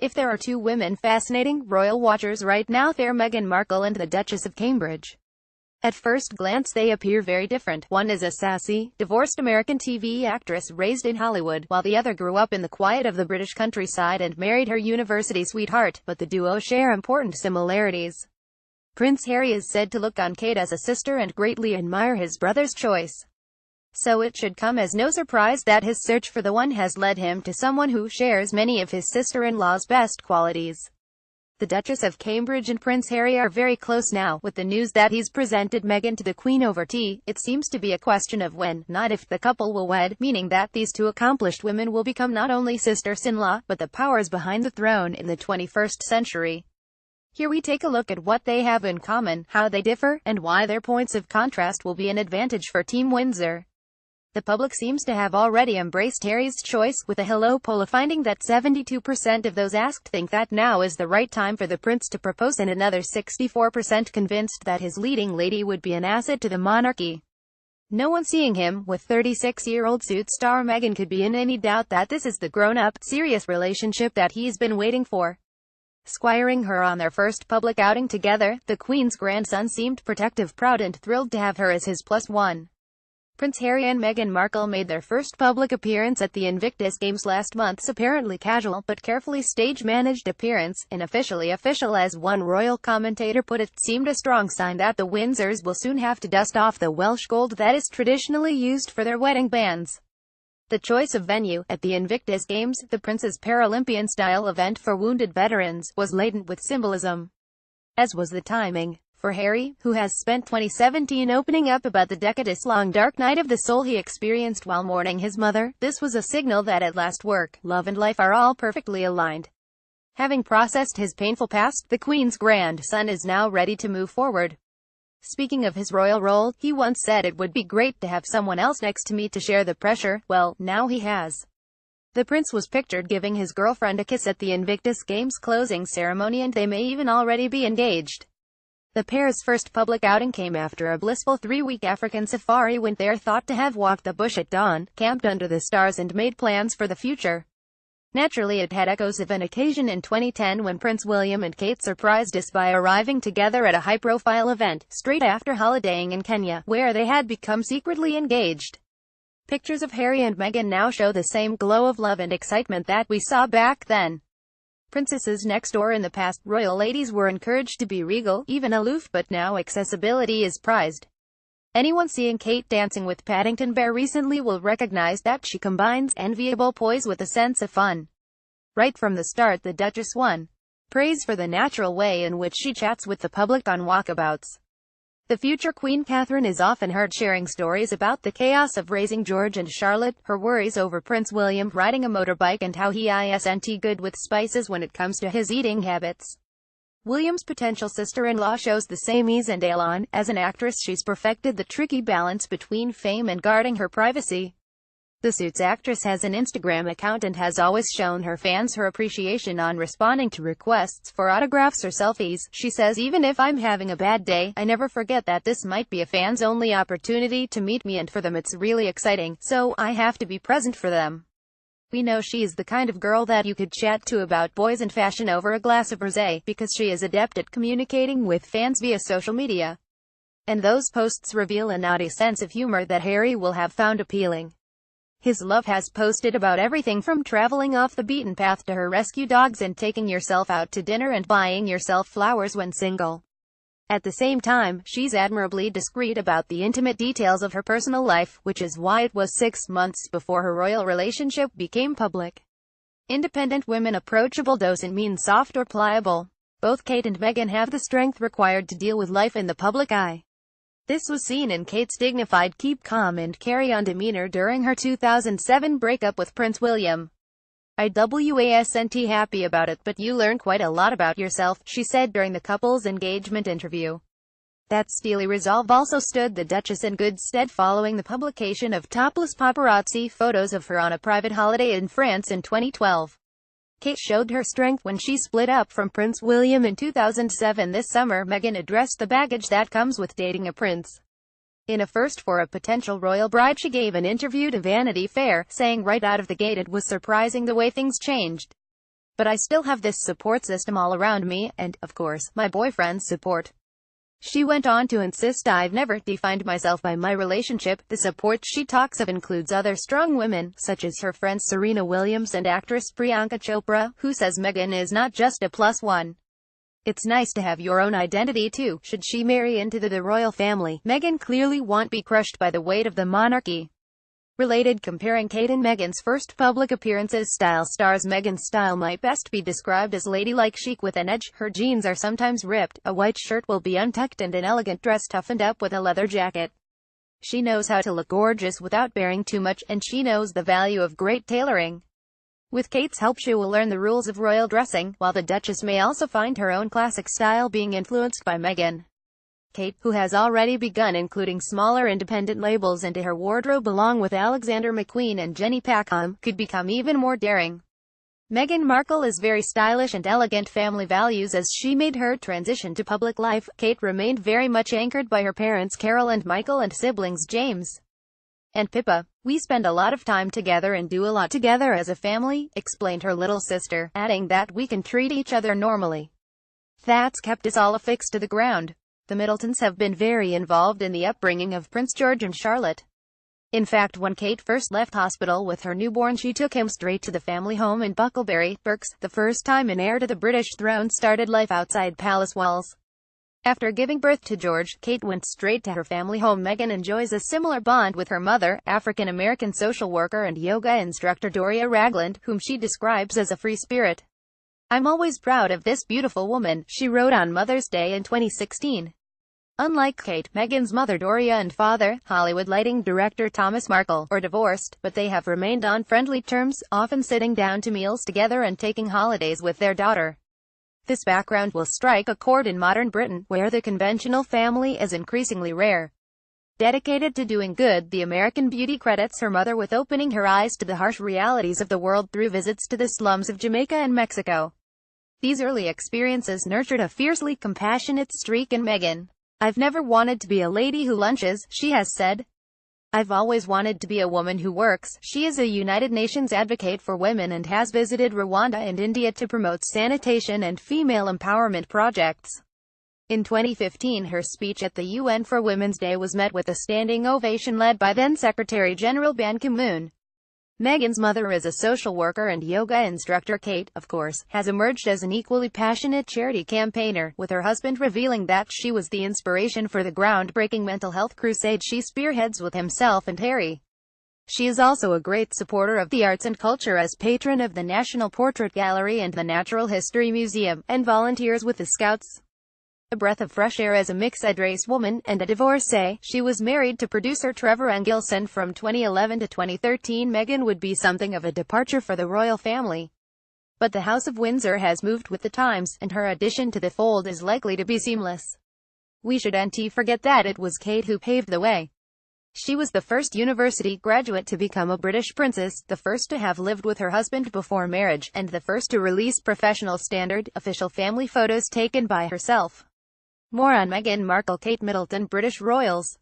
If there are two women fascinating royal watchers right now, they're Meghan Markle and the Duchess of Cambridge. At first glance they appear very different. One is a sassy, divorced American TV actress raised in Hollywood, while the other grew up in the quiet of the British countryside and married her university sweetheart, but the duo share important similarities. Prince Harry is said to look on Kate as a sister and greatly admire his brother's choice. So it should come as no surprise that his search for the one has led him to someone who shares many of his sister-in-law's best qualities. The Duchess of Cambridge and Prince Harry are very close now. With the news that he's presented Meghan to the Queen over tea, it seems to be a question of when, not if, the couple will wed, meaning that these two accomplished women will become not only sisters-in-law, but the powers behind the throne in the 21st century. Here we take a look at what they have in common, how they differ, and why their points of contrast will be an advantage for Team Windsor. The public seems to have already embraced Harry's choice, with a Hello poll finding that 72% of those asked think that now is the right time for the prince to propose, and another 64% convinced that his leading lady would be an asset to the monarchy. No one seeing him with 36-year-old suit star Meghan could be in any doubt that this is the grown-up, serious relationship that he's been waiting for. Squiring her on their first public outing together, the Queen's grandson seemed protective, proud and thrilled to have her as his plus one. Prince Harry and Meghan Markle made their first public appearance at the Invictus Games last month's apparently casual but carefully stage-managed appearance, unofficially official as one royal commentator put it, seemed a strong sign that the Windsors will soon have to dust off the Welsh gold that is traditionally used for their wedding bands. The choice of venue, at the Invictus Games, the Prince's Paralympian-style event for wounded veterans, was laden with symbolism. As was the timing. For Harry, who has spent 2017 opening up about the decades-long dark night of the soul he experienced while mourning his mother, this was a signal that at last work, love and life are all perfectly aligned. Having processed his painful past, the Queen's grandson is now ready to move forward. Speaking of his royal role, he once said it would be great to have someone else next to me to share the pressure. Well, now he has. The prince was pictured giving his girlfriend a kiss at the Invictus Games closing ceremony, and they may even already be engaged. The pair's first public outing came after a blissful 3-week African safari when they're thought to have walked the bush at dawn, camped under the stars and made plans for the future. Naturally, it had echoes of an occasion in 2010 when Prince William and Kate surprised us by arriving together at a high-profile event, straight after holidaying in Kenya, where they had become secretly engaged. Pictures of Harry and Meghan now show the same glow of love and excitement that we saw back then. Princesses next door in the past, royal ladies were encouraged to be regal, even aloof, but now accessibility is prized. Anyone seeing Kate dancing with Paddington Bear recently will recognize that she combines enviable poise with a sense of fun. Right from the start, the Duchess won praise for the natural way in which she chats with the public on walkabouts. The future Queen Catherine is often heard sharing stories about the chaos of raising George and Charlotte, her worries over Prince William riding a motorbike, and how he isn't good with spices when it comes to his eating habits. William's potential sister-in-law shows the same ease and elan. As an actress, she's perfected the tricky balance between fame and guarding her privacy. The Suits actress has an Instagram account and has always shown her fans her appreciation on responding to requests for autographs or selfies. She says, "Even if I'm having a bad day, I never forget that this might be a fan's only opportunity to meet me, and for them it's really exciting, so I have to be present for them." We know she's the kind of girl that you could chat to about boys and fashion over a glass of rosé, because she is adept at communicating with fans via social media. And those posts reveal a naughty sense of humor that Harry will have found appealing. His love has posted about everything from traveling off the beaten path to her rescue dogs and taking yourself out to dinner and buying yourself flowers when single. At the same time, she's admirably discreet about the intimate details of her personal life, which is why it was 6 months before her royal relationship became public. Independent women approachable doesn't mean soft or pliable. Both Kate and Meghan have the strength required to deal with life in the public eye. This was seen in Kate's dignified, keep calm and carry on demeanor during her 2007 breakup with Prince William. "I wasn't happy about it, but you learn quite a lot about yourself," she said during the couple's engagement interview. That steely resolve also stood the Duchess in good stead following the publication of topless paparazzi photos of her on a private holiday in France in 2012. Kate showed her strength when she split up from Prince William in 2007. This summer, Meghan addressed the baggage that comes with dating a prince. In a first for a potential royal bride, she gave an interview to Vanity Fair, saying right out of the gate it was surprising the way things changed. But I still have this support system all around me, and, of course, my boyfriend's support. She went on to insist, I've never defined myself by my relationship. The support she talks of includes other strong women, such as her friends Serena Williams and actress Priyanka Chopra, who says Meghan is not just a plus one. It's nice to have your own identity too. Should she marry into the royal family, Meghan clearly won't be crushed by the weight of the monarchy. Related, comparing Kate and Meghan's first public appearances. Style stars. Meghan's style might best be described as ladylike chic with an edge. Her jeans are sometimes ripped, a white shirt will be untucked, and an elegant dress toughened up with a leather jacket. She knows how to look gorgeous without bearing too much, and she knows the value of great tailoring. With Kate's help she will learn the rules of royal dressing, while the Duchess may also find her own classic style being influenced by Meghan. Kate, who has already begun including smaller independent labels into her wardrobe along with Alexander McQueen and Jenny Packham, could become even more daring. Meghan Markle is very stylish and elegant. Family values. As she made her transition to public life, Kate remained very much anchored by her parents Carol and Michael and siblings James and Pippa. We spend a lot of time together and do a lot together as a family, explained her little sister, adding that we can treat each other normally. That's kept us all affixed to the ground. The Middletons have been very involved in the upbringing of Prince George and Charlotte. In fact, when Kate first left hospital with her newborn, she took him straight to the family home in Bucklebury, Berks. The first time an heir to the British throne started life outside palace walls. After giving birth to George, Kate went straight to her family home. Meghan enjoys a similar bond with her mother, African-American social worker and yoga instructor Doria Ragland, whom she describes as a free spirit. I'm always proud of this beautiful woman, she wrote on Mother's Day in 2016. Unlike Kate, Meghan's mother Doria and father, Hollywood lighting director Thomas Markle, are divorced, but they have remained on friendly terms, often sitting down to meals together and taking holidays with their daughter. This background will strike a chord in modern Britain, where the conventional family is increasingly rare. Dedicated to doing good, the American beauty credits her mother with opening her eyes to the harsh realities of the world through visits to the slums of Jamaica and Mexico. These early experiences nurtured a fiercely compassionate streak in Meghan. I've never wanted to be a lady who lunches, she has said. I've always wanted to be a woman who works. She is a United Nations advocate for women and has visited Rwanda and India to promote sanitation and female empowerment projects. In 2015, her speech at the UN for Women's Day was met with a standing ovation led by then-Secretary-General Ban Ki-moon. Meghan's mother is a social worker and yoga instructor. Kate, of course, has emerged as an equally passionate charity campaigner, with her husband revealing that she was the inspiration for the groundbreaking mental health crusade she spearheads with himself and Harry. She is also a great supporter of the arts and culture as patron of the National Portrait Gallery and the Natural History Museum, and volunteers with the Scouts. A breath of fresh air as a mixed-race woman, and a divorcee, she was married to producer Trevor Engelson from 2011 to 2013. Meghan would be something of a departure for the royal family. But the House of Windsor has moved with the times, and her addition to the fold is likely to be seamless. We shouldn't forget that it was Kate who paved the way. She was the first university graduate to become a British princess, the first to have lived with her husband before marriage, and the first to release professional standard, official family photos taken by herself. More on Meghan Markle. Kate Middleton. British royals